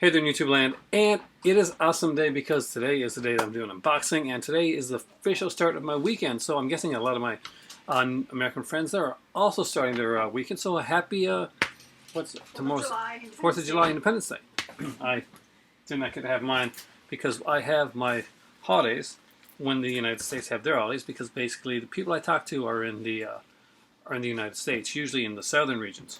Hey there, YouTube land, and it is awesome day because today is the day that I'm doing unboxing, and today is the official start of my weekend. So I'm guessing a lot of my American friends there are also starting their weekend. So a happy what's tomorrow's Fourth of July Independence Day. I did not get to have mine because I have my holidays when the United States have their holidays, because basically the people I talk to are in the United States, usually in the southern regions.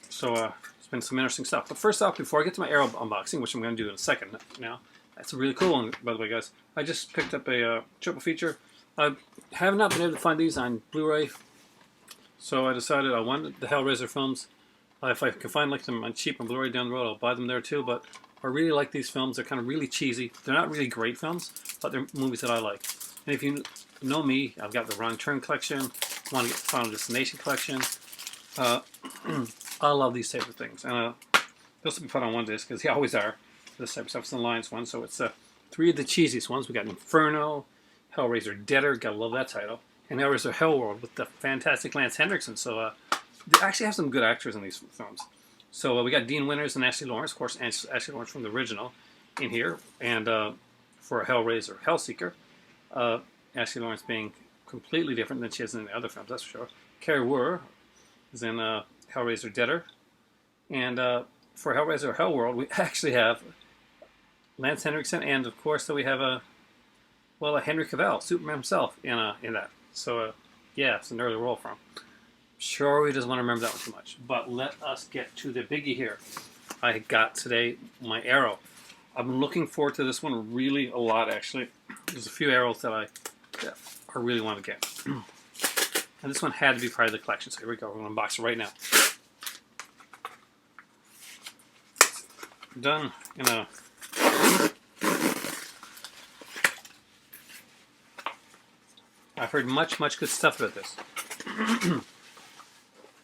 So it's been some interesting stuff. But first off, before I get to my Arrow unboxing, which I'm going to do in a second now, that's a really cool one, by the way, guys. I just picked up a triple feature. I have not been able to find these on Blu-ray, so I decided I wanted the Hellraiser films. If I can find them on cheap on Blu-ray down the road, I'll buy them there too. But I really like these films. They're kind of really cheesy. They're not really great films, but they're movies that I like. And if you know me, I've got the Wrong Turn collection. I want to get the Final Destination collection. I love these type of things, and this will be put on one disc because they always are. This type of stuff is the Alliance one, so it's three of the cheesiest ones. We got Inferno, Hellraiser Deader, gotta love that title, and Hellraiser Hellworld with the fantastic Lance Henriksen. So they actually have some good actors in these films. So we got Dean Winters and Ashley Lawrence, of course, and Ashley Lawrence from the original in here, and for Hellraiser Hellseeker, Ashley Lawrence being completely different than she is in the other films, that's for sure. Carrie Wurr is in Hellraiser Deader, and for Hellraiser Hellworld, we actually have Lance Henriksen, and of course, we have a Henry Cavill, Superman himself, in that. So yeah, it's an early role for him. Sure, we doesn't want to remember that one too much, but let us get to the biggie here. I got today my Arrow. I've been looking forward to this one really a lot, actually. There's a few Arrows that I really want to get. And this one had to be part of the collection, so here we go. We're going to unbox it right now. Done in a... I've heard much good stuff about this.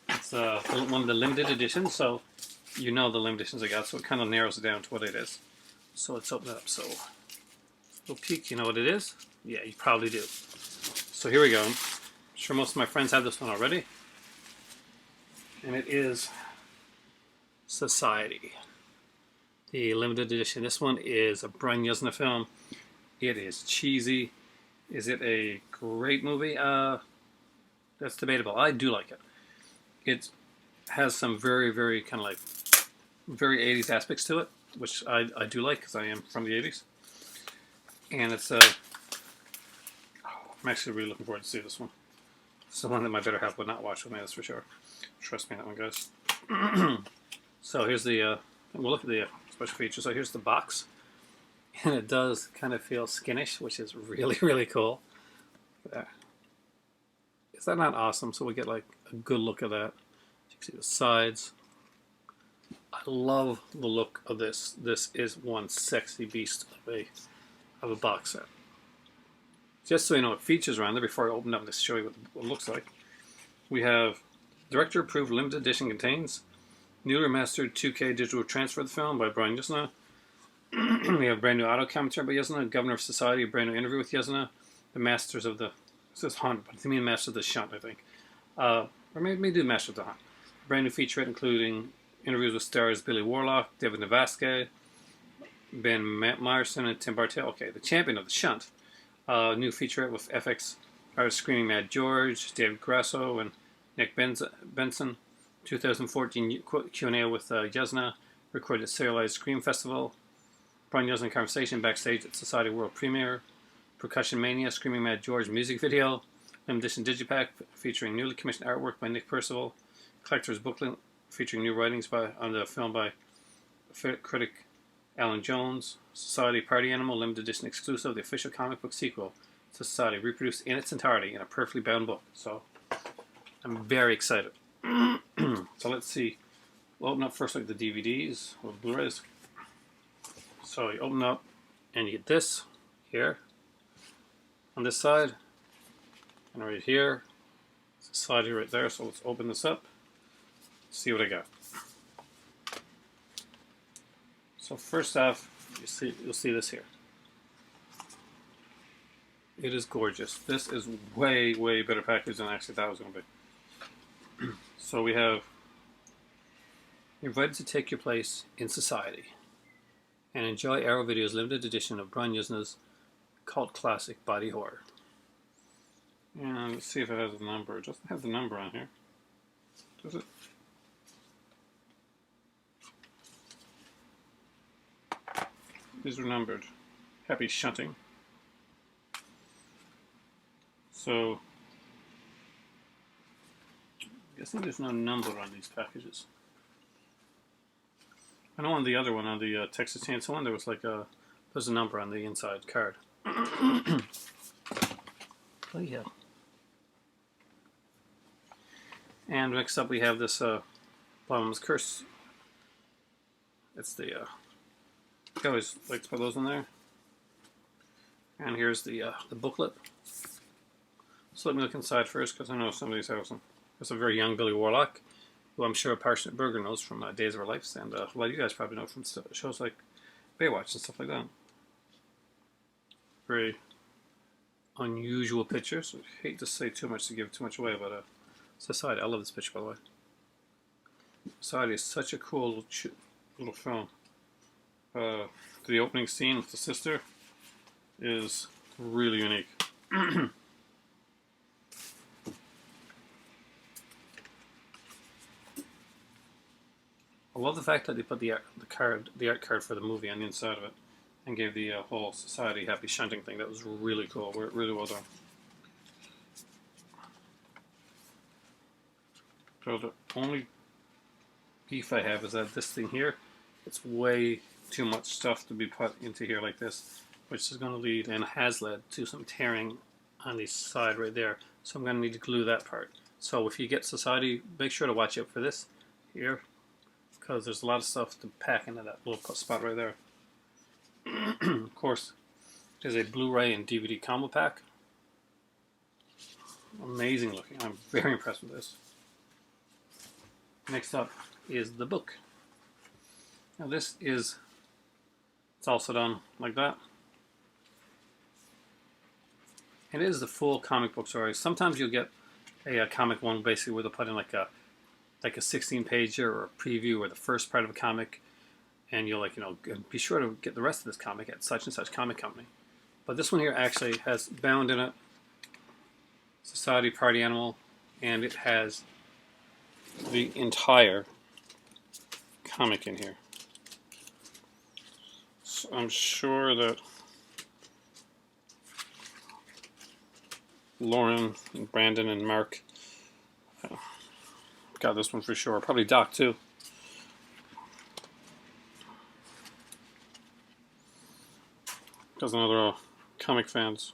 It's one of the limited editions, so you know the limited editions I got, so it kind of narrows it down to what it is. So let's open it up. So, little peek, you know what it is? Yeah, you probably do. So here we go. I'm sure most of my friends have this one already. And it is Society, the limited edition. This one is a Brian Yuzna film. It is cheesy. Is it a great movie? That's debatable. I do like it. It has some very kind of like very 80s aspects to it, which I do like because I am from the 80s. And it's I'm actually really looking forward to see this one. It's the one that my better half would not watch with me, that's for sure. Trust me on that one, guys. So here's the we'll look at the special features. So here's the box, and it does kind of feel skinish, which is really cool. Is that not awesome? So we get like a good look at that. You can see the sides. I love the look of this. This is one sexy beast of a box set. Just so you know what features are on there before I open up to show you what it looks like. We have director approved limited edition, contains newly remastered 2K digital transfer of the film by Brian Yuzna. We have brand new auto commentary by Yuzna, Governor of Society, a brand new interview with Yuzna, the Masters of the, it says Hunt, but I mean Master of the Shunt, I think. Or maybe do Master of the Hunt. Brand new featurette including interviews with stars Billy Warlock, David Navasky, Ben Meyerson, and Tim Bartel. Okay, the champion of the Shunt. New featurette with FX artist Screaming Mad George, David Grasso, and Nick Benson. 2014 Q&A with Yuzna, recorded at Serialized Scream Festival. Brian Yuzna conversation backstage at Society World Premiere. Percussion Mania, Screaming Mad George music video. Limited edition digipack featuring newly commissioned artwork by Nick Percival. Collector's booklet featuring new writings on the film by critic Alan Jones. Society Party Animal, limited edition exclusive, the official comic book sequel to Society, reproduced in its entirety in a perfectly bound book. So I'm very excited. So let's see. We'll open up first like the DVDs or the Blu-rays. So you open up and you get this here on this side, and right here, Society right there. So let's open this up, see what I got. So first off, you'll see this here. It is gorgeous. This is way better packaged than I actually thought it was going to be. So we have You're invited to take your place in society and enjoy Arrow Video's limited edition of Brian Yuzna's cult classic body horror. And let's see if it has a number. It doesn't have the number on here, does it? These are numbered. Happy shunting. So, I'm guessing there's no number on these packages. I know on the other one, on the Texas Chainsaw one, there was like there's a number on the inside card. Oh yeah. And next up we have this Bottomless Curse. It's the, I always like to put those in there. And here's the booklet. So let me look inside first, because I know some of these have some. There's a very young Billy Warlock, who I'm sure a Passionate Burger knows from Days of Our Lives, and a lot of you guys probably know from shows like Baywatch and stuff like that. Very unusual picture, so I hate to say too much to give too much away, but Society, I love this picture by the way. Society is such a cool little film. The opening scene with the sister is really unique. I love the fact that they put the art card for the movie on the inside of it, and gave the whole Society happy shunting thing. That was really cool. Really well done. So the only beef I have is that this thing here, it's way too much stuff to be put into here like this, which is going to lead, and has led, to some tearing on the side right there. So I'm going to need to glue that part. So if you get Society, make sure to watch out for this here, because there's a lot of stuff to pack into that little spot right there. Of course, there's a Blu-ray and DVD combo pack. Amazing looking. I'm very impressed with this. Next up is the book. Now this is, it's also done like that. It is the full comic book story. Sometimes you'll get a comic one basically where they'll put in like a 16-pager or a preview or the first part of a comic, and you'll be sure to get the rest of this comic at such and such comic company. But this one here actually has bound in it Society Party Animal, and it has the entire comic in here. So I'm sure that Lauren and Brandon and Mark got this one for sure. Probably Doc too. Because another comic fans.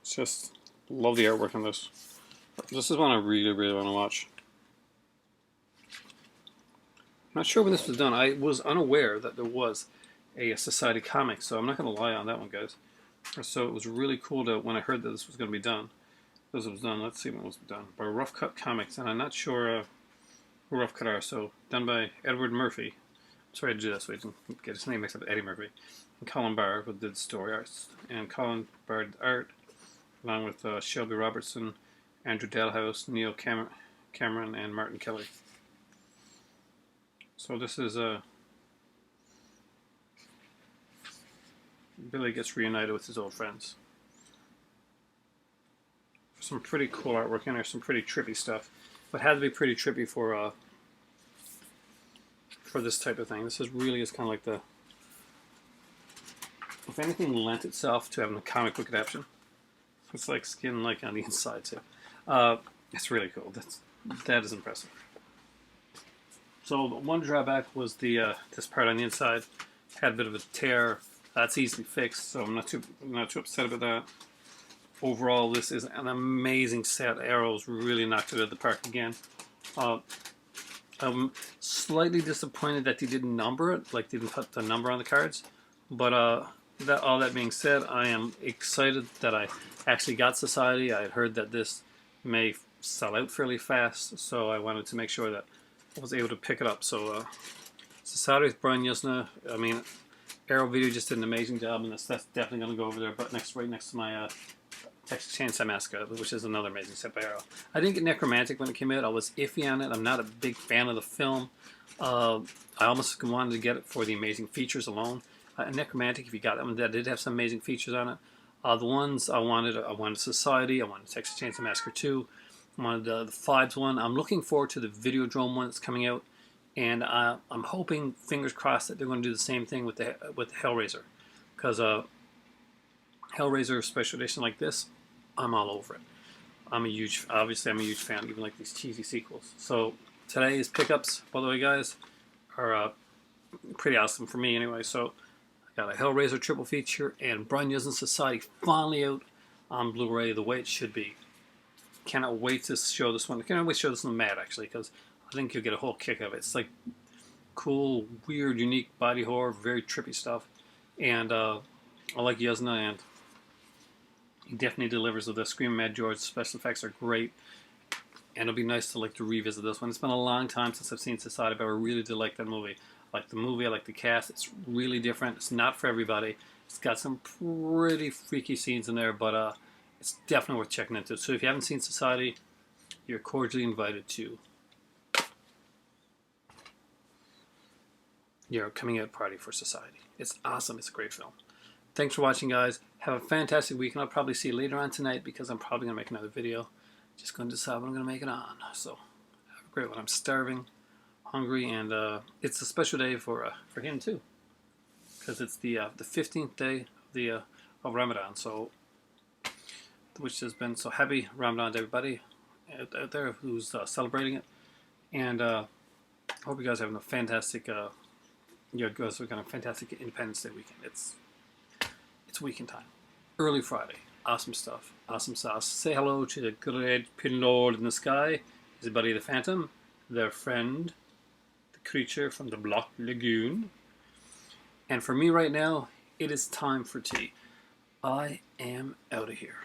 It's just love the artwork on this. This is one I really, really want to watch. I'm not sure when this was done. I was unaware that there was a Society comic, so I'm not going to lie on that one, guys. So it was really cool to, when I heard that this was going to be done. This was done, let's see when it was done, by Rough Cut Comics, and I'm not sure who Rough Cut are, so done by Edward Murphy. Sorry to do that so I didn't get his name mixed up with Eddie Murphy. And Colin Barr did the story arts. And Colin Barr did art, along with Shelby Robertson, Andrew Dalhouse, Neil Cameron, and Martin Kelly. So this is Billy gets reunited with his old friends. Some pretty cool artwork in there, some pretty trippy stuff. But had to be pretty trippy for this type of thing. This is really is kind of like the, if anything lent itself to having a comic book adaptation. It's like skin like on the inside too. It's really cool. That is impressive. So the one drawback was the this part on the inside had a bit of a tear. That's easily fixed, so I'm not too upset about that. Overall, this is an amazing set. Arrows really knocked it out of the park again. I'm slightly disappointed that they didn't number it, like they didn't put the number on the cards. But all that being said, I am excited that I actually got Society. I had heard that this may sell out fairly fast, so I wanted to make sure that I was able to pick it up. So Society with Brian Yuzna. I mean, Arrow Video just did an amazing job, and that's definitely going to go over there, but right next to my Texas Chainsaw Massacre, which is another amazing set by Arrow. I didn't get Necromantic when it came out. I was iffy on it. I'm not a big fan of the film. I almost wanted to get it for the amazing features alone. Necromantic, if you got that one, that did have some amazing features on it. The ones I wanted Society, I wanted Texas Chainsaw Massacre 2, I wanted the Fives one. I'm looking forward to the Videodrome one that's coming out, and I'm hoping, fingers crossed, that they're going to do the same thing with the Hellraiser, because Hellraiser special edition like this, I'm all over it. Obviously I'm a huge fan, even like these cheesy sequels. So today's pickups, by the way, guys, are pretty awesome for me anyway. So I got a Hellraiser triple feature and Brunya's and Society finally out on Blu-ray the way it should be. Cannot wait to show this one. I cannot wait to show this one to Matt, actually, because I think you'll get a whole kick of it. It's like cool, weird, unique body horror, very trippy stuff. And I like Yuzna, and he definitely delivers with the Screaming Mad George. Special effects are great, and it'll be nice to revisit this one. It's been a long time since I've seen Society, but I really did like that movie. I like the movie, I like the cast. It's really different. It's not for everybody. It's got some pretty freaky scenes in there, but it's definitely worth checking into. So if you haven't seen Society, you're cordially invited to your coming out party for Society. It's awesome. It's a great film. Thanks for watching, guys. Have a fantastic week, and I'll probably see you later on tonight because I'm probably going to make another video. Just going to decide what I'm going to make it on. So have a great one. I'm starving, hungry, and it's a special day for him too, because it's the 15th day of Ramadan. So, which has been so happy Ramadan to everybody out there who's celebrating it, and I hope you guys are having a fantastic. You guys are having a fantastic Independence Day weekend. It's weekend time. Early Friday. Awesome stuff. Awesome sauce. Say hello to the good Pin Lord in the sky, his buddy the Phantom, their friend, the creature from the Block Lagoon. And for me right now, it is time for tea. I am out of here.